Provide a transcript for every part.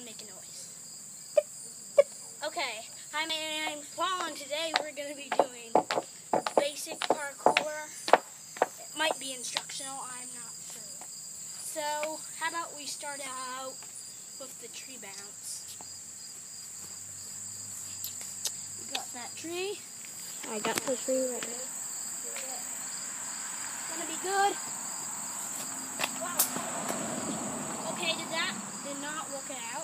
make a noise. Okay, hi, my name's Paul, and today we're going to be doing basic parkour. It might be instructional, I'm not sure. So, how about we start out with the tree bounce? We got that tree. I got the tree right now. It's going to be good. Wow. Okay, did not work out.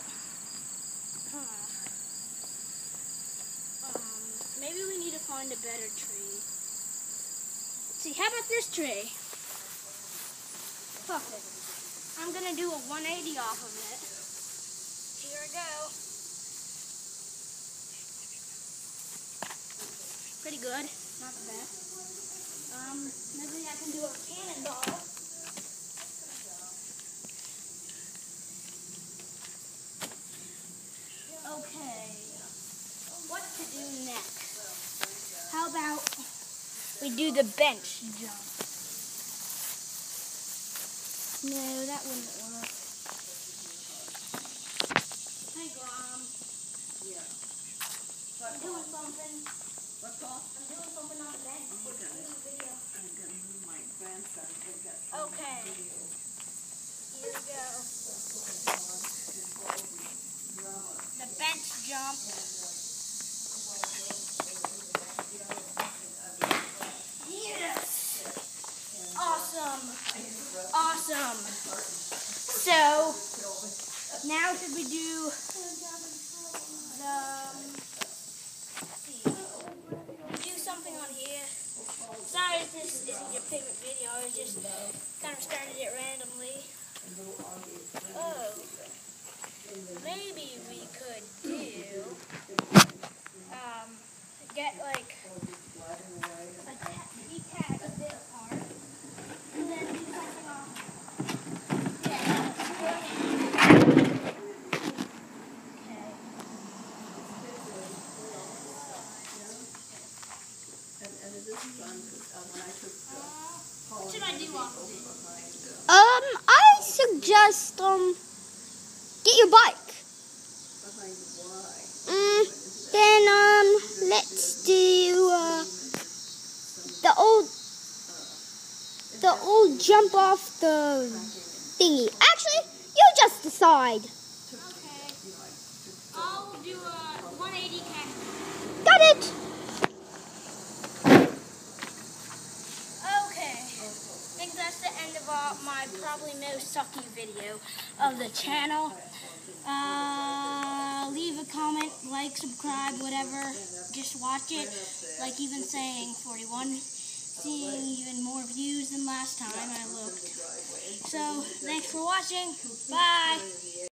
Maybe we need to find a better tree. Let's see, how about this tree? Perfect. I'm gonna do a 180 off of it. Here I go. Pretty good, not the best. Maybe I can do a cannonball. Okay, what to do next? How about we do the bench jump? No, that wouldn't work. Hey, Grom. Yeah. I'm doing something. What's off? I'm doing something on the bench. Okay. I'm doing a video. I'm going to my grandson to get some Okay. video. Here we go. Drama. The bench jump. Yes! Awesome. Awesome. So, now should we do the, let's see, do something on here. Sorry if this isn't your favorite video, I just kind of started it randomly. Oh, maybe we could do, get like detach this part, and then do something off. And it is fun because when I took What should I do off of it? I suggest, get your bike. behind why. Then, let's do, the old jump off the thingy. Actually, you just decide. Okay. I'll do a 180 cast. Got it. Okay. I think that's the end of my probably most sucky video of the channel. Leave a comment, like, subscribe, whatever. Just watch it. Like even saying 41. Seeing even more views than last time I looked. So, thanks for watching. Bye.